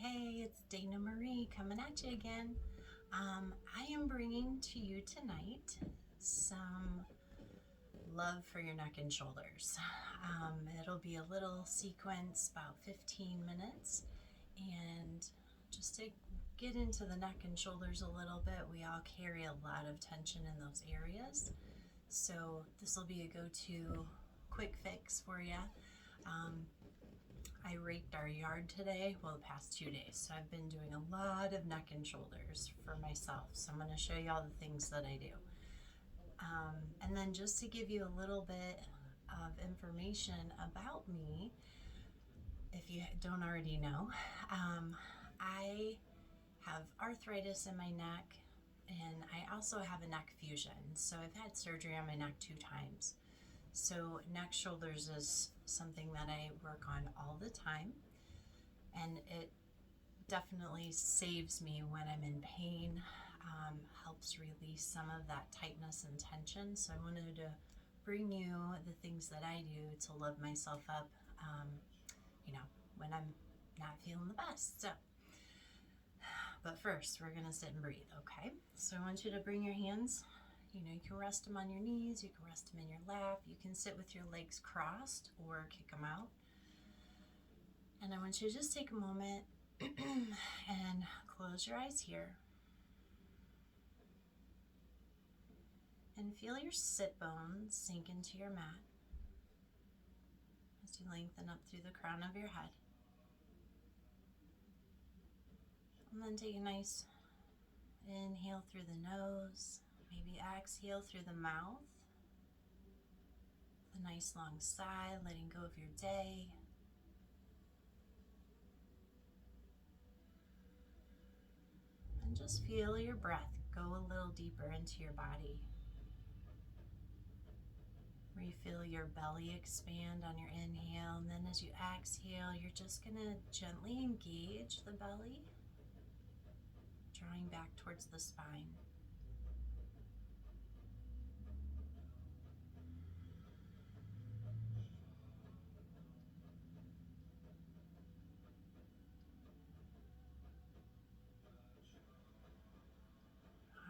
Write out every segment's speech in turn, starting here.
Hey, it's Dana Marie coming at you again. I am bringing to you tonight some love for your neck and shoulders. It'll be a little sequence, about 15 minutes, and just to get into the neck and shoulders a little bit, we all carry a lot of tension in those areas. So this will be a go-to quick fix for you. I raked our yard today, well, the past 2 days. So I've been doing a lot of neck and shoulders for myself. So I'm going to show you all the things that I do. And then just to give you a little bit of information about me, if you don't already know, I have arthritis in my neck, and I also have a neck fusion. So I've had surgery on my neck 2 times. So neck shoulders is something that I work on all the time, and it definitely saves me when I'm in pain, helps release some of that tightness and tension. So I wanted to bring you the things that I do to love myself up, when I'm not feeling the best. So, but first we're gonna sit and breathe, okay? So I want you to bring your hands. You can rest them on your knees, you can rest them in your lap, you can sit with your legs crossed or kick them out. And I want you to just take a moment and close your eyes here. And feel your sit bones sink into your mat as you lengthen up through the crown of your head. And then take a nice inhale through the nose. Maybe exhale through the mouth. A nice long sigh, letting go of your day. And just feel your breath go a little deeper into your body. Where you feel your belly expand on your inhale, and then as you exhale, you're just going to gently engage the belly, drawing back towards the spine.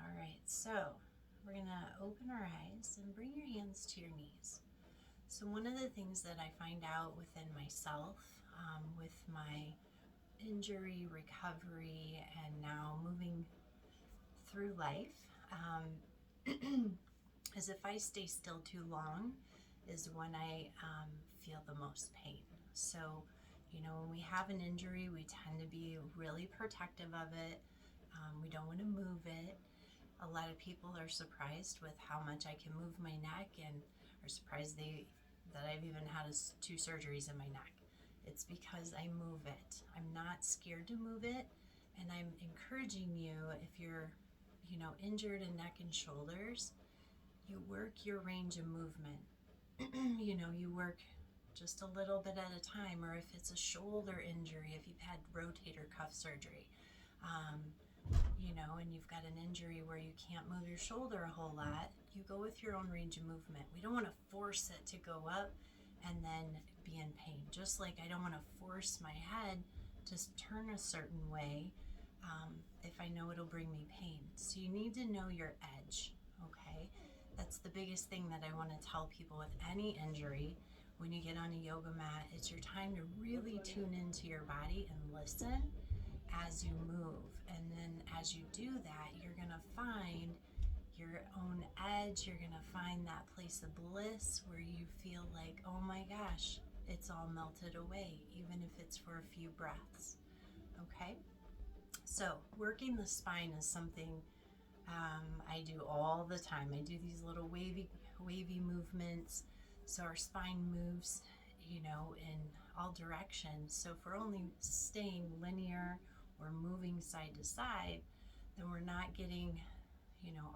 All right, so we're going to open our eyes and bring your hands to your knees. So one of the things that I find out within myself, with my injury, recovery, and now moving through life, is if I stay still too long is when I feel the most pain. So, when we have an injury, we tend to be really protective of it. We don't want to move it. A lot of people are surprised with how much I can move my neck, and are surprised that I've even had 2 surgeries in my neck. It's because I move it. I'm not scared to move it, and I'm encouraging you, if you're, injured in neck and shoulders, you work your range of movement. You work just a little bit at a time, or if it's a shoulder injury, if you've had rotator cuff surgery, and you've got an injury where you can't move your shoulder a whole lot, you go with your own range of movement. We don't want to force it to go up and then be in pain. Just like I don't want to force my head to turn a certain way if I know it'll bring me pain. So you need to know your edge, okay? That's the biggest thing that I want to tell people with any injury. When you get on a yoga mat, it's your time to really tune into your body and listen as you move. And then as you do that, you're going to find your own edge. You're going to find that place of bliss where you feel like, oh my gosh, it's all melted away, even if it's for a few breaths. Okay? So working the spine is something I do all the time. I do these little wavy movements, so our spine moves, in all directions. So if we're only staying linear or moving side to side, then we're not getting,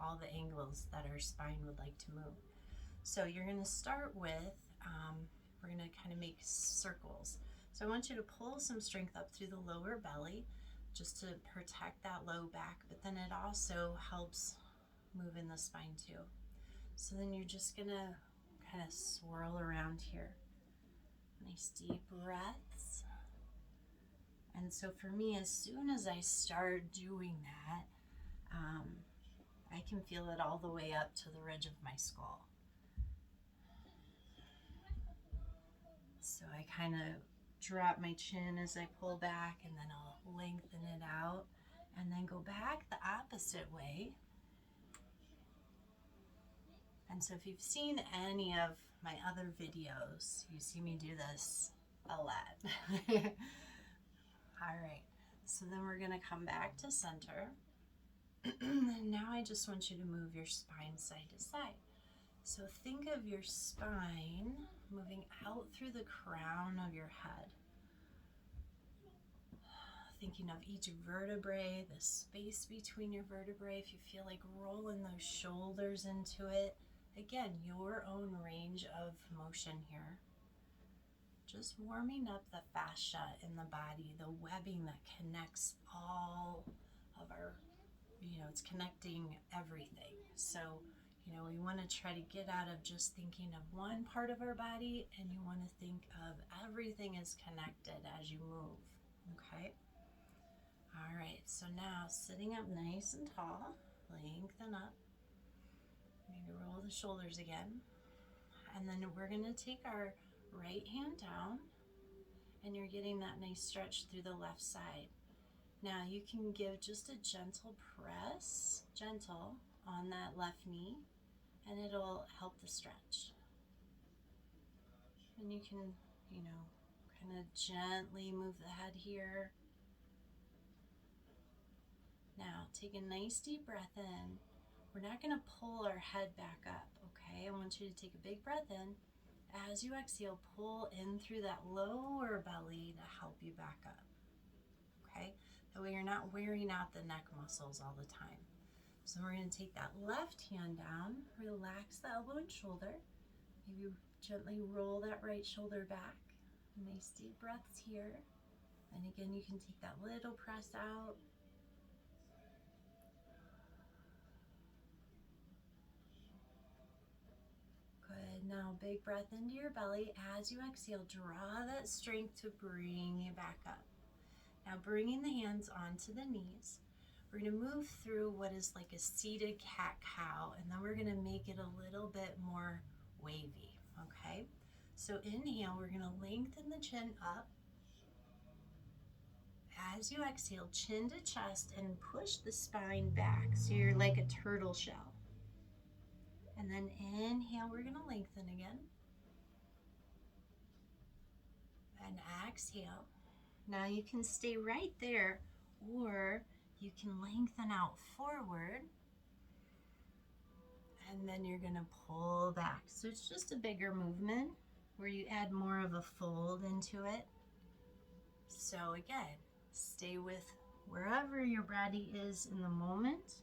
all the angles that our spine would like to move. So you're going to start with, we're going to kind of make circles. So I want you to pull some strength up through the lower belly, just to protect that low back, but then it also helps move in the spine too. So then you're just gonna kind of swirl around here. Nice deep breaths. And so for me, as soon as I start doing that, I can feel it all the way up to the ridge of my skull. So I kind of drop my chin as I pull back, and then I'll lengthen it out and then go back the opposite way. And so if you've seen any of my other videos, you see me do this a lot. All right, so then we're gonna come back to center. And now I just want you to move your spine side to side. So think of your spine moving out through the crown of your head. Thinking of each vertebrae, the space between your vertebrae, if you feel like rolling those shoulders into it. Again, your own range of motion here. Just warming up the fascia in the body, the webbing that connects all of our, it's connecting everything. So, we want to try to get out of just thinking of one part of our body, and you want to think of everything is connected as you move, okay? All right, so now sitting up nice and tall, lengthen up. Maybe roll the shoulders again. And then we're gonna take our right hand down, and you're getting that nice stretch through the left side. Now you can give just a gentle press, gentle, on that left knee, and it'll help the stretch. And you can, kind of gently move the head here. Now take a nice deep breath in. We're not gonna pull our head back up, okay? I want you to take a big breath in. As you exhale, pull in through that lower belly to help you back up, okay? That way you're not wearing out the neck muscles all the time. So we're gonna take that left hand down, relax the elbow and shoulder. Maybe gently roll that right shoulder back. Nice deep breaths here. And again, you can take that little press out. Good, now big breath into your belly. As you exhale, draw that strength to bring you back up. Now bringing the hands onto the knees. We're gonna move through what is like a seated cat-cow, and then we're gonna make it a little bit more wavy, okay? So inhale, we're gonna lengthen the chin up. As you exhale, chin to chest and push the spine back so you're like a turtle shell. And then inhale, we're gonna lengthen again. And exhale. Now you can stay right there, or you can lengthen out forward. And then you're gonna pull back. So it's just a bigger movement where you add more of a fold into it. So again, stay with wherever your body is in the moment.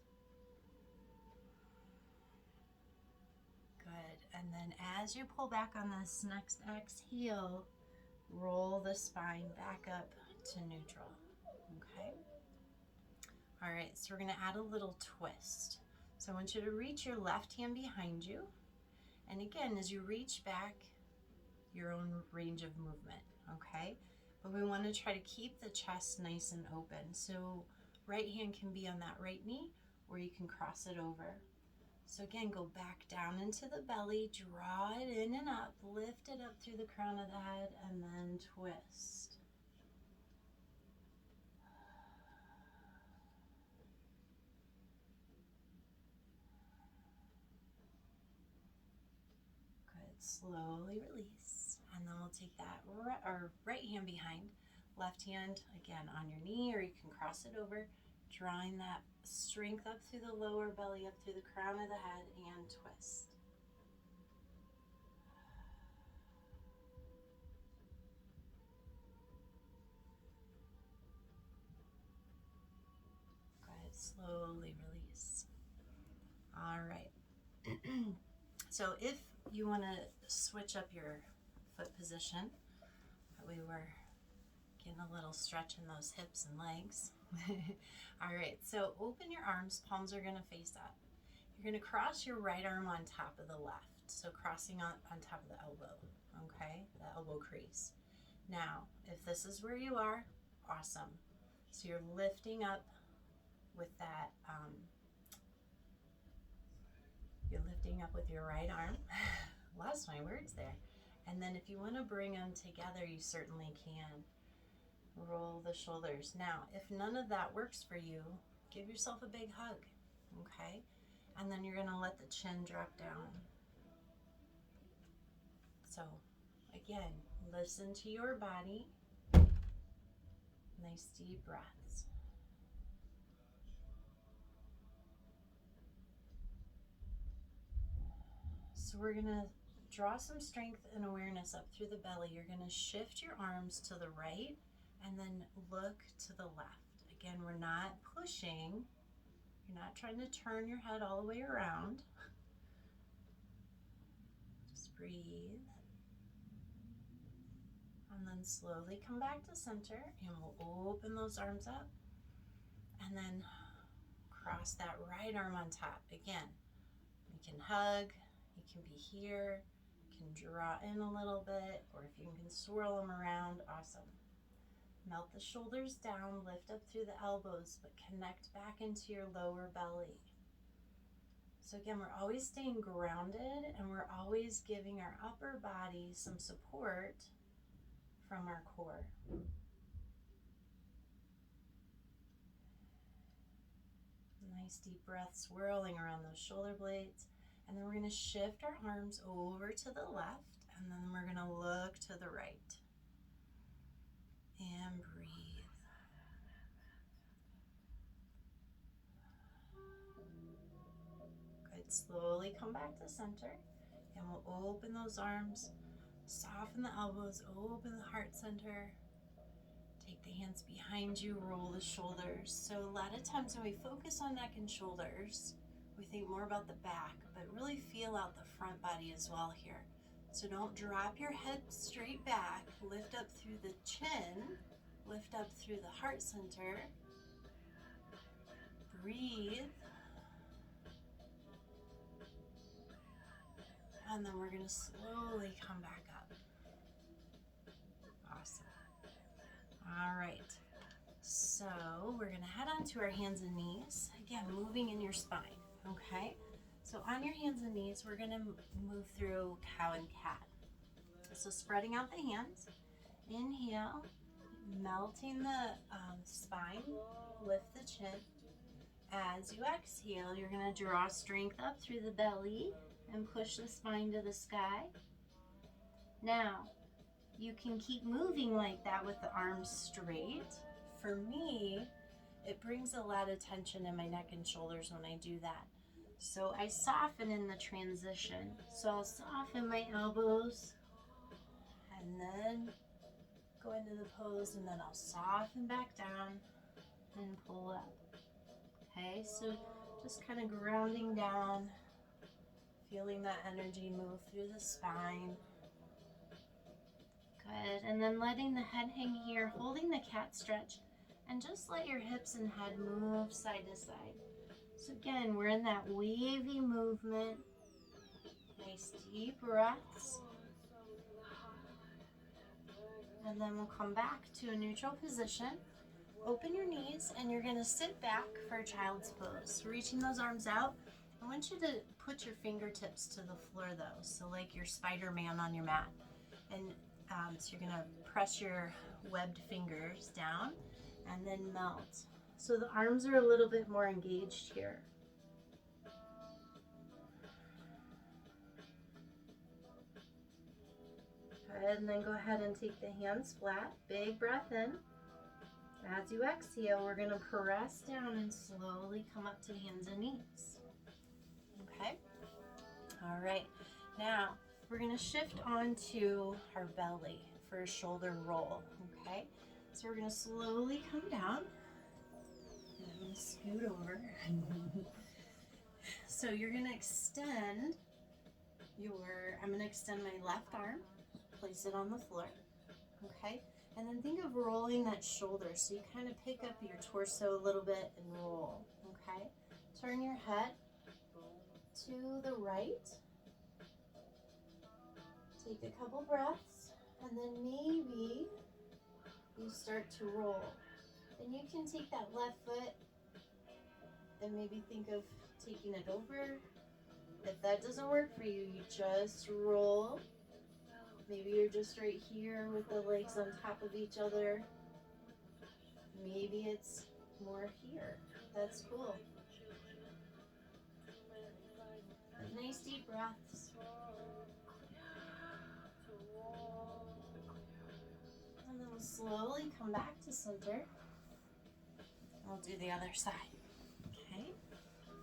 Good, and then as you pull back on this next exhale, roll the spine back up to neutral, okay? All right, so we're gonna add a little twist. So I want you to reach your left hand behind you. And again, as you reach back, your own range of movement, okay? But we wanna try to keep the chest nice and open. So right hand can be on that right knee, or you can cross it over. So again, go back down into the belly, draw it in and up, lift it up through the crown of the head, and then twist. Good, slowly release. And then we'll take that right hand behind, left hand again on your knee, or you can cross it over, drawing that strength up through the lower belly, up through the crown of the head, and twist. Good, slowly release. All right. So if you want to switch up your foot position, we were getting a little stretch in those hips and legs. All right, so open your arms, palms are gonna face up. You're gonna cross your right arm on top of the left. So crossing on top of the elbow, okay? The elbow crease. Now, if this is where you are, Awesome. So you're lifting up with that, you're lifting up with your right arm. Lost my words there. And then if you want to bring them together, you certainly can. Roll the shoulders. Now, if none of that works for you, give yourself a big hug, okay? And then you're going to let the chin drop down. So, again, listen to your body. Nice deep breaths. So we're going to draw some strength and awareness up through the belly. You're going to shift your arms to the right and then look to the left. Again, we're not pushing. You're not trying to turn your head all the way around. Just breathe. And then slowly come back to center, and we'll open those arms up. And then cross that right arm on top. Again, you can hug, you can be here, you can draw in a little bit, or if you can swirl them around, awesome. Melt the shoulders down, lift up through the elbows, but connect back into your lower belly. So again, we're always staying grounded, and we're always giving our upper body some support from our core. Nice deep breath, swirling around those shoulder blades. And then we're going to shift our arms over to the left, and then we're going to look to the right. And breathe. Good. Slowly come back to center, and we'll open those arms, soften the elbows, open the heart center. Take the hands behind you, roll the shoulders. So a lot of times when we focus on neck and shoulders, we think more about the back, but really feel out the front body as well here. So don't drop your head straight back, lift up through the chin, lift up through the heart center. Breathe. And then we're going to slowly come back up. Awesome. All right. So we're going to head on to our hands and knees. Again, moving in your spine. Okay? So on your hands and knees, we're going to move through cow and cat. So spreading out the hands. Inhale, melting the spine, lift the chin. As you exhale, you're going to draw strength up through the belly and push the spine to the sky. Now, you can keep moving like that with the arms straight. For me, it brings a lot of tension in my neck and shoulders when I do that. So I soften in the transition. So I'll soften my elbows and then go into the pose, and then I'll soften back down and pull up. Okay, so just kind of grounding down, feeling that energy move through the spine. Good, and then letting the head hang here, holding the cat stretch, and just let your hips and head move side to side. So again, we're in that wavy movement. Nice deep breaths. And then we'll come back to a neutral position. Open your knees, and you're going to sit back for a child's pose. Reaching those arms out. I want you to put your fingertips to the floor though, so like you're Spider-Man on your mat. And so you're going to press your webbed fingers down and then melt. So the arms are a little bit more engaged here. Good, and then go ahead and take the hands flat. Big breath in. As you exhale, we're going to press down and slowly come up to hands and knees. Okay? All right. Now, we're going to shift onto our belly for a shoulder roll. Okay? So we're going to slowly come down. And I'm going to scoot over. So you're going to extend I'm going to extend my left arm, place it on the floor. Okay? And then think of rolling that shoulder. So you kind of pick up your torso a little bit and roll. Okay? Turn your head to the right. Take a couple breaths. And then maybe you start to roll. And you can take that left foot and maybe think of taking it over. If that doesn't work for you, you just roll. Maybe you're just right here with the legs on top of each other. Maybe it's more here. That's cool. Nice deep breaths. And then we'll slowly come back to center. We'll do the other side. Okay.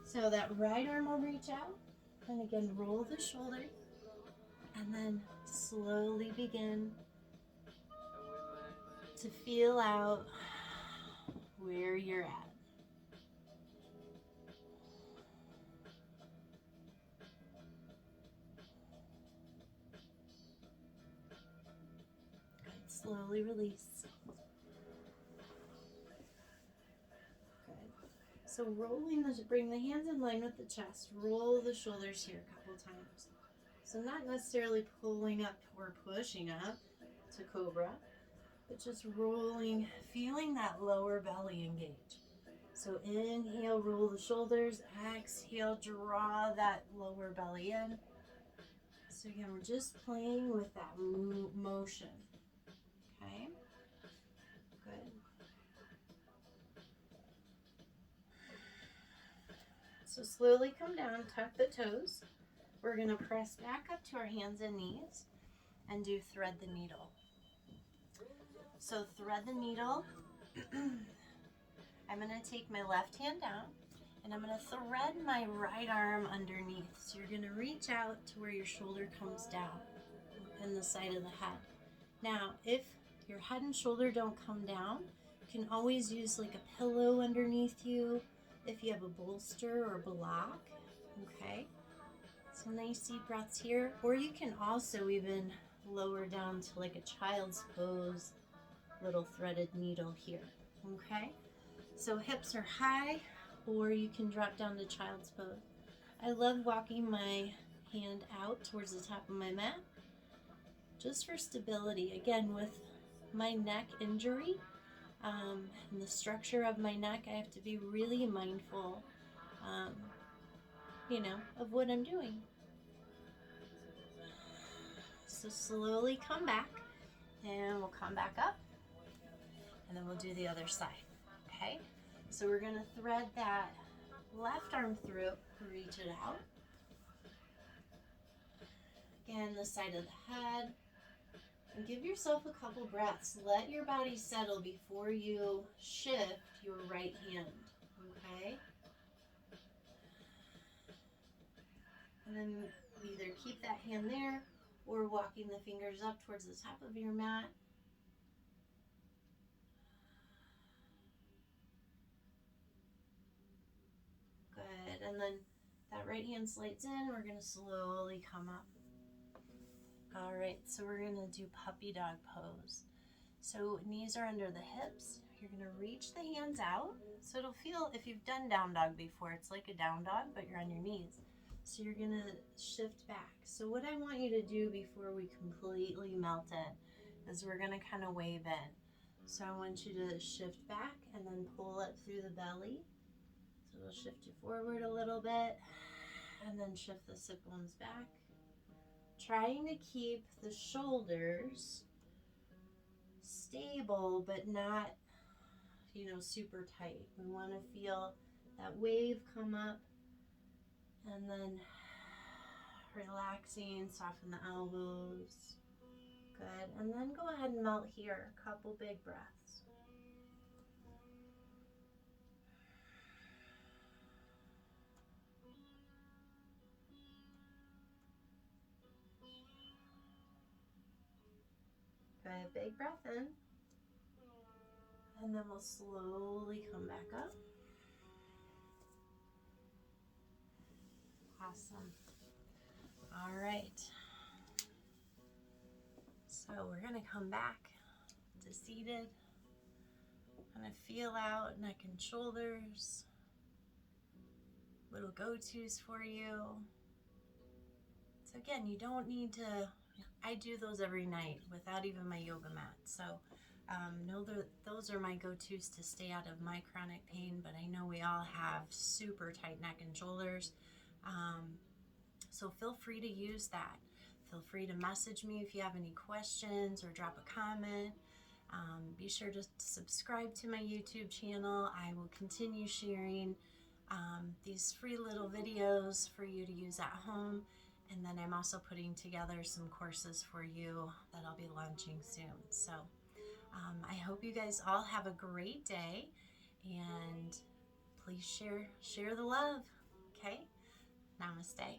So that right arm will reach out. And again, roll the shoulder. And then slowly begin to feel out where you're at. Slowly release. Good. So rolling the, bring the hands in line with the chest. Roll the shoulders here a couple times. So not necessarily pulling up or pushing up to cobra, but just rolling, feeling that lower belly engage. So inhale, roll the shoulders. Exhale, draw that lower belly in. So again, we're just playing with that motion. Okay, good. So slowly come down, tuck the toes. We're gonna press back up to our hands and knees and do thread the needle. So thread the needle. I'm gonna take my left hand down and I'm gonna thread my right arm underneath. So you're gonna reach out to where your shoulder comes down and the side of the head. Now, if your head and shoulder don't come down, you can always use like a pillow underneath you if you have a bolster or block, okay? So nice deep breaths here. Or you can also even lower down to like a child's pose, little threaded needle here, okay? So hips are high, or you can drop down to child's pose. I love walking my hand out towards the top of my mat, just for stability. Again, with my neck injury and the structure of my neck, I have to be really mindful, of what I'm doing. So slowly come back, and we'll come back up, and then we'll do the other side, okay? So we're gonna thread that left arm through, reach it out. Again, the side of the head. And give yourself a couple breaths. Let your body settle before you shift your right hand, okay? And then either keep that hand there or walking the fingers up towards the top of your mat. Good, and then that right hand slides in. We're gonna slowly come up. All right, so we're gonna do puppy dog pose. So knees are under the hips. You're gonna reach the hands out. So it'll feel, if you've done down dog before, it's like a down dog, but you're on your knees. So you're gonna shift back. So what I want you to do before we completely melt in is we're gonna kind of wave in. So I want you to shift back and then pull up through the belly. So it'll shift you forward a little bit and then shift the sit bones back. Trying to keep the shoulders stable, but not, super tight. We want to feel that wave come up and then relaxing, soften the elbows. Good. And then go ahead and melt here. A couple big breaths. Good. Big breath in. And then we'll slowly come back up. Awesome. All right. So we're going to come back to seated. I'm going to feel out neck and shoulders. Little go-tos for you. So again, you don't need to, I do those every night without even my yoga mat. So Know that those are my go-tos to stay out of my chronic pain, but I know we all have super tight neck and shoulders. So feel free to use that. Feel free to message me if you have any questions or drop a comment. Be sure to subscribe to my YouTube channel. I will continue sharing these free little videos for you to use at home. And then I'm also putting together some courses for you that I'll be launching soon. So I hope you guys all have a great day, and please share the love. Okay? Namaste.